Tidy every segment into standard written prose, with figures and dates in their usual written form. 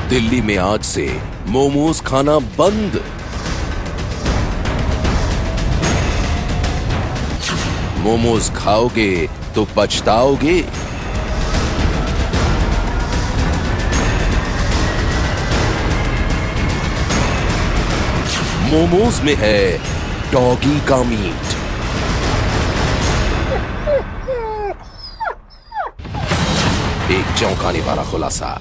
दिल्ली में आज से मोमोज खाना बंद। मोमोज खाओगे तो पछताओगे। मोमोज में है डॉगी का मीट। एक चौंकाने वाला खुलासा।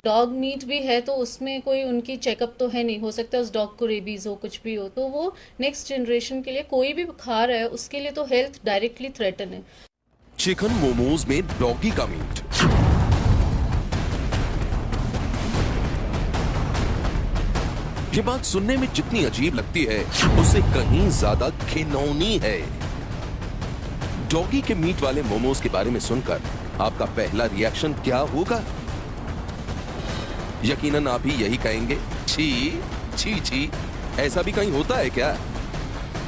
डॉग मीट भी है तो उसमें कोई उनकी चेकअप तो है नहीं, हो सकता है उस डॉग को रेबीज हो, कुछ भी हो, तो वो नेक्स्ट जनरेशन के लिए कोई भी खा रहा है उसके लिए तो हेल्थ डायरेक्टली थ्रेटन है। चिकन मोमोज में डॉगी का मीट। ये बात सुनने में जितनी अजीब लगती है उससे कहीं ज्यादा घिनौनी है। डॉगी के मीट वाले मोमोज के बारे में सुनकर आपका पहला रिएक्शन क्या होगा? यकीनन आप भी यही कहेंगे, छी छी छी, ऐसा भी कहीं होता है क्या?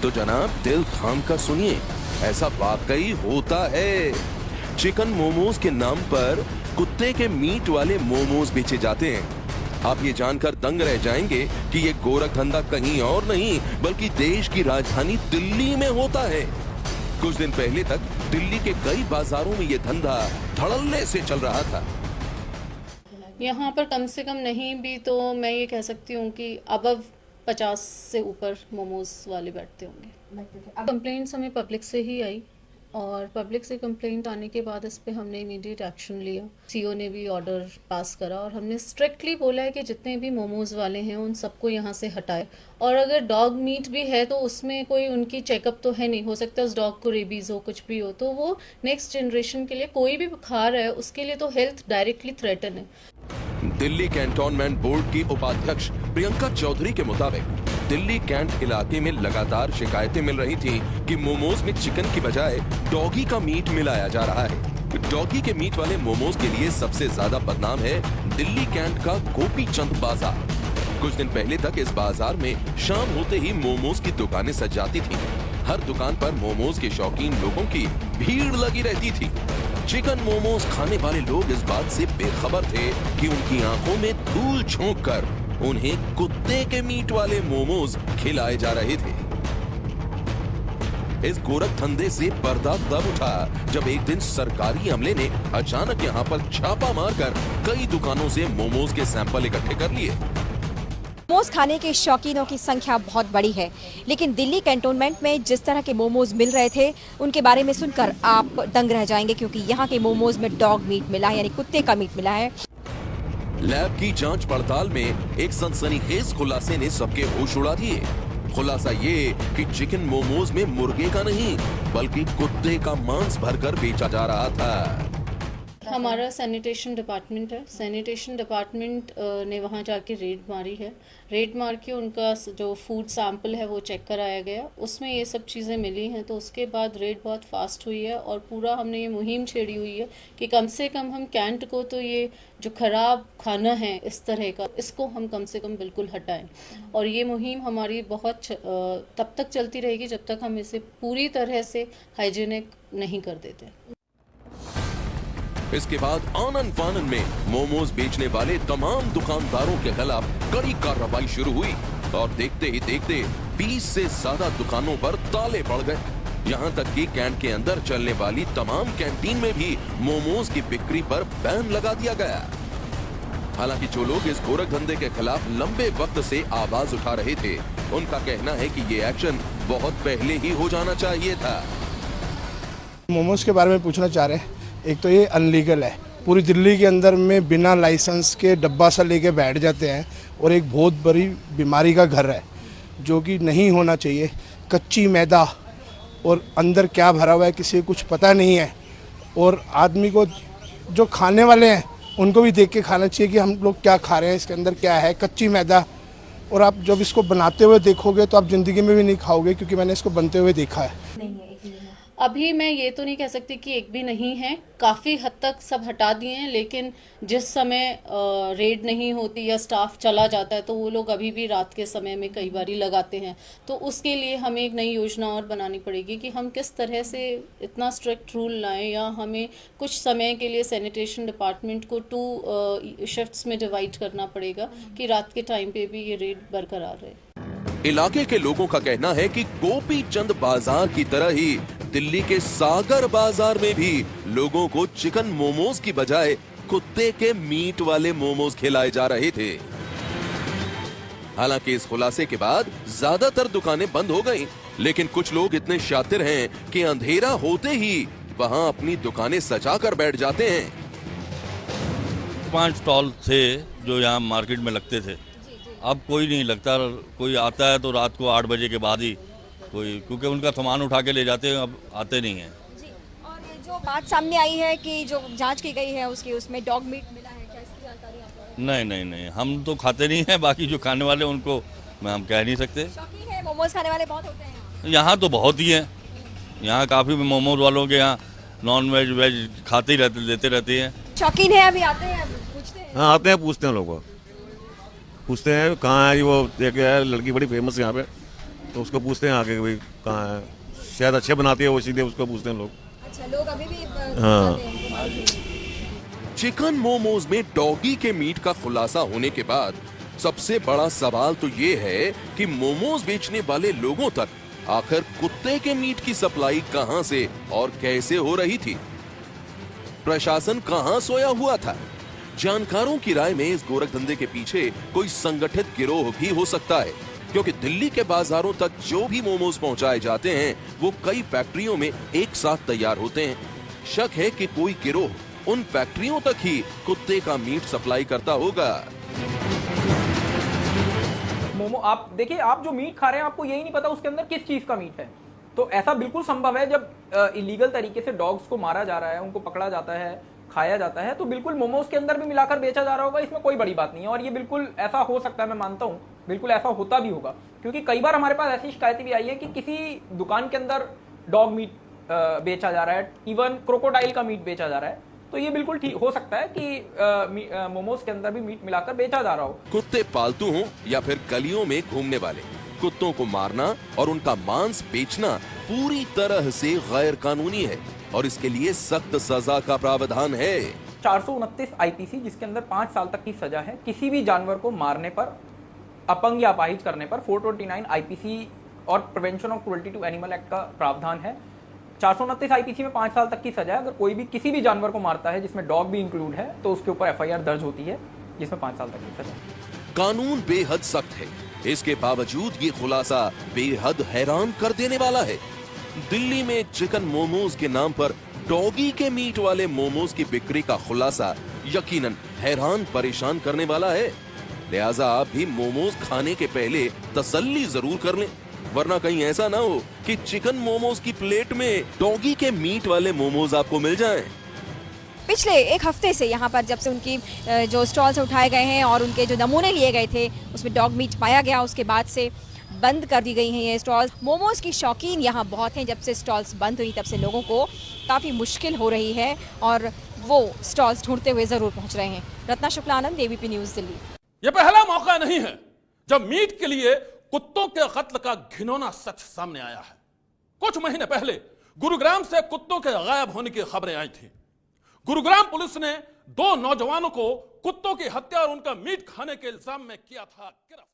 तो जनाब दिल थाम कर सुनिए, ऐसा वाकई होता है। चिकन मोमोज के नाम पर कुत्ते के मीट वाले मोमोज बेचे जाते हैं। आप ये जानकर दंग रह जाएंगे कि ये गोरख धंधा कहीं और नहीं बल्कि देश की राजधानी दिल्ली में होता है। कुछ दिन पहले तक दिल्ली के कई बाजारों में ये धंधा धड़ल्ले से चल रहा था। यहाँ पर कम से कम नहीं भी तो मैं ये कह सकती हूँ कि अबव 50 से ऊपर मोमोज वाले बैठते होंगे। कंप्लेंट्स हमें पब्लिक से ही आई और पब्लिक से कंप्लेंट आने के बाद इस पे हमने इमीडिएट एक्शन लिया। सीओ ने भी ऑर्डर पास करा और हमने स्ट्रिक्टली बोला है कि जितने भी मोमोज वाले हैं उन सबको यहाँ से हटाए। और अगर डॉग मीट भी है तो उसमें कोई उनकी चेकअप तो है नहीं, हो सकता है उस डॉग को रेबीज हो, कुछ भी हो, तो वो नेक्स्ट जनरेशन के लिए कोई भी खा रहा है उसके लिए तो हेल्थ डायरेक्टली थ्रेटन है। दिल्ली कैंटोनमेंट बोर्ड की उपाध्यक्ष प्रियंका चौधरी के मुताबिक दिल्ली कैंट इलाके में लगातार शिकायतें मिल रही थी कि मोमोज में चिकन की बजाय डॉगी का मीट मिलाया जा रहा है। डॉगी के मीट वाले मोमोज के लिए सबसे ज्यादा बदनाम है दिल्ली कैंट का गोपी चंद बाजार। कुछ दिन पहले तक इस बाजार में शाम होते ही मोमोज की दुकानें सज जाती थी। हर दुकान पर मोमोज के शौकीन लोगों की भीड़ लगी रहती थी। चिकन मोमोज खाने वाले लोग इस बात से बेखबर थे कि उनकी आंखों में धूल झोंक कर उन्हें कुत्ते के मीट वाले मोमोज खिलाए जा रहे थे। इस गोरख धंधे से पर्दा तब उठा जब एक दिन सरकारी अमले ने अचानक यहां पर छापा मारकर कई दुकानों से मोमोज के सैंपल इकट्ठे कर लिए। मोमोज खाने के शौकीनों की संख्या बहुत बड़ी है, लेकिन दिल्ली कैंटोनमेंट में जिस तरह के मोमोज मिल रहे थे उनके बारे में सुनकर आप दंग रह जाएंगे, क्योंकि यहाँ के मोमोज में डॉग मीट मिला है, यानी कुत्ते का मीट मिला है। लैब की जांच पड़ताल में एक सनसनीखेज खुलासे ने सबके होश उड़ा दिए। खुलासा ये कि चिकन मोमोज में मुर्गे का नहीं बल्कि कुत्ते का मांस भरकर बेचा जा रहा था। हमारा सैनिटेशन डिपार्टमेंट है, सैनिटेशन डिपार्टमेंट ने वहाँ जाके रेड मारी है। रेड मार के उनका जो फूड सैंपल है वो चेक कराया गया, उसमें ये सब चीज़ें मिली हैं। तो उसके बाद रेड बहुत फास्ट हुई है और पूरा हमने ये मुहिम छेड़ी हुई है कि कम से कम हम कैंट को तो ये जो ख़राब खाना है इस तरह का, इसको हम कम से कम बिल्कुल हटाएं। और ये मुहिम हमारी बहुत तब तक चलती रहेगी जब तक हम इसे पूरी तरह से हाइजीनिक नहीं कर देते। इसके बाद आनन फानन में मोमोज बेचने वाले तमाम दुकानदारों के खिलाफ कड़ी कार्रवाई शुरू हुई और देखते ही देखते 20 से ज्यादा दुकानों पर ताले पड़ गए। यहाँ तक कि कैंट के अंदर चलने वाली तमाम कैंटीन में भी मोमोज की बिक्री पर बैन लगा दिया गया। हालांकि जो लोग इस गोरख धंधे के खिलाफ लंबे वक्त से आवाज उठा रहे थे, उनका कहना है कि ये एक्शन बहुत पहले ही हो जाना चाहिए था। मोमोज के बारे में पूछना चाह रहे हैं। एक तो ये अनलीगल है, पूरी दिल्ली के अंदर में बिना लाइसेंस के डब्बा सा लेके बैठ जाते हैं और एक बहुत बड़ी बीमारी का घर है जो कि नहीं होना चाहिए। कच्ची मैदा और अंदर क्या भरा हुआ है किसी को कुछ पता नहीं है, और आदमी को जो खाने वाले हैं उनको भी देख के खाना चाहिए कि हम लोग क्या खा रहे हैं, इसके अंदर क्या है, कच्ची मैदा। और आप जब इसको बनाते हुए देखोगे तो आप ज़िंदगी में भी नहीं खाओगे, क्योंकि मैंने इसको बनते हुए देखा है। अभी मैं ये तो नहीं कह सकती कि एक भी नहीं है, काफ़ी हद तक सब हटा दिए हैं, लेकिन जिस समय रेड नहीं होती या स्टाफ चला जाता है तो वो लोग अभी भी रात के समय में कई बारी लगाते हैं। तो उसके लिए हमें एक नई योजना और बनानी पड़ेगी कि हम किस तरह से इतना स्ट्रिक्ट रूल लाएं, या हमें कुछ समय के लिए सैनिटेशन डिपार्टमेंट को 2 शिफ्ट्स में डिवाइड करना पड़ेगा कि रात के टाइम पे भी ये रेड बरकरार रहे। इलाके के लोगों का कहना है कि गोपी चंद बाजार की तरह ही दिल्ली के सागर बाजार में भी लोगों को चिकन मोमोज की बजाय कुत्ते के मीट वाले मोमोज खिलाए जा रहे थे। हालांकि इस खुलासे के बाद ज्यादातर दुकानें बंद हो गईं, लेकिन कुछ लोग इतने शातिर हैं कि अंधेरा होते ही वहां अपनी दुकानें सजाकर बैठ जाते हैं। 5 स्टॉल थे जो यहाँ मार्केट में लगते थे, अब कोई नहीं लगता। कोई आता है तो रात को 8 बजे के बाद ही कोई, क्योंकि उनका सामान उठा के ले जाते हैं, अब आते नहीं हैं। जी, और ये जो बात सामने आई है कि जो जांच की गई है उसमें डॉग मीट मिला है, क्या इसकी जानकारी आपको? नहीं, हम तो खाते नहीं हैं, बाकी जो खाने वाले उनको हम कह नहीं सकते। शौकीन है, मोमोज खाने वाले बहुत होते हैं यहाँ तो बहुत ही हैं, यहाँ काफ़ी मोमोज वालों के यहाँ नॉन वेज वेज खाते ही रहते, देते रहते हैं। शौकीन है, अभी आते हैं, पूछते हैं? हाँ आते हैं, पूछते हैं लोगों को, पूछते हैं कहाँ है वो, एक है लड़की बड़ी फेमस यहाँ पे, तो उसको पूछते हैं आके भाई कहाँ है, शायद अच्छे बनाती है वो, सीधे उसको पूछते हैं लोग। अच्छा, लोग अभी भी हाँ। चिकन मोमोज में डॉगी के मीट का खुलासा होने के बाद सबसे बड़ा सवाल तो ये है कि मोमोज बेचने वाले लोगों तक आखिर कुत्ते के मीट की सप्लाई कहां से और कैसे हो रही थी? प्रशासन कहां सोया हुआ था? जानकारों की राय में इस गोरखधंधे के पीछे कोई संगठित गिरोह भी हो सकता है, क्योंकि दिल्ली के बाजारों तक जो भी मोमोज पहुंचाए जाते हैं वो कई फैक्ट्रियों में एक साथ तैयार होते हैं। शक है कि कोई गिरोह उन फैक्ट्रियों तक ही कुत्ते का मीट सप्लाई करता होगा। मोमो आप देखिए, आप जो मीट खा रहे हैं आपको यही नहीं पता उसके अंदर किस चीज का मीट है। तो ऐसा बिल्कुल संभव है, जब इलीगल तरीके से डॉग्स को मारा जा रहा है, उनको पकड़ा जाता है, खाया जाता है, तो बिल्कुल मोमोज के अंदर भी मिलाकर बेचा जा रहा होगा, इसमें कोई बड़ी बात नहीं है। और ये बिल्कुल ऐसा हो सकता है, मैं मानता हूँ बिल्कुल ऐसा होता भी होगा, क्योंकि कई बार हमारे पास ऐसी शिकायतें भी आई है कि किसी दुकान के अंदर डॉग मीट बेचा जा रहा है, इवन क्रोकोडाइल का मीट बेचा जा रहा है। तो ये बिल्कुल ठीक हो सकता है कि मोमोज के अंदर भी मीट मिलाकर बेचा जा रहा हो। कुत्ते पालतू हों या फिर गलियों में घूमने वाले, कुत्तों को मारना और उनका मांस बेचना पूरी तरह से गैर कानूनी है और इसके लिए सख्त सजा का प्रावधान है। 429 आईपीसी, जिसके अंदर 5 साल तक की सजा है किसी भी जानवर को मारने पर, अपंग या अपाहिज करने पर। 429 आईपीसी और prevention of cruelty to animal act का प्रावधान है। 429 आईपीसी में 5 साल तक की सजा है। अगर कोई भी किसी भी जानवर को मारता है, जिसमें डॉग भी इंक्लूड है, तो उसके ऊपर एफआईआर दर्ज होती है, जिसमें 5 साल तक की सजा है। कानून बेहद सख्त है, इसके बावजूद ये खुलासा बेहद हैरान कर देने वाला है। दिल्ली में चिकन मोमोज के नाम पर डॉगी के मीट वाले मोमोज की बिक्री का खुलासा यकीनन हैरान परेशान करने वाला है। लिहाजा आप भी मोमोज खाने के पहले तसल्ली जरूर कर लें, वरना कहीं ऐसा ना हो कि चिकन मोमोज की प्लेट में डॉगी के मीट वाले मोमोज आपको मिल जाएं। पिछले 1 हफ्ते से यहाँ पर जब से उनकी जो स्टॉल्स उठाए गए हैं और उनके जो नमूने लिए गए थे उसमें डॉग मीट पाया गया, उसके बाद से बंद कर दी गई हैं ये स्टॉल्स। मोमोज की शौकीन यहाँ बहुत हैं। जब से स्टॉल्स बंद हुई तब से लोगों को काफ़ी मुश्किल हो रही है और वो स्टॉल्स ढूंढते हुए ज़रूर पहुँच रहे हैं। Ratna Shuklanand, ABP news, Delhi. ये पहला मौका नहीं है जब मीट के लिए कुत्तों के कत्ल का घिनौना सच सामने आया है। कुछ महीने पहले गुरुग्राम से कुत्तों के गायब होने की खबरें आई थी। गुरुग्राम पुलिस ने 2 नौजवानों को कुत्तों की हत्या और उनका मीट खाने के इल्जाम में किया था गिरफ्तार।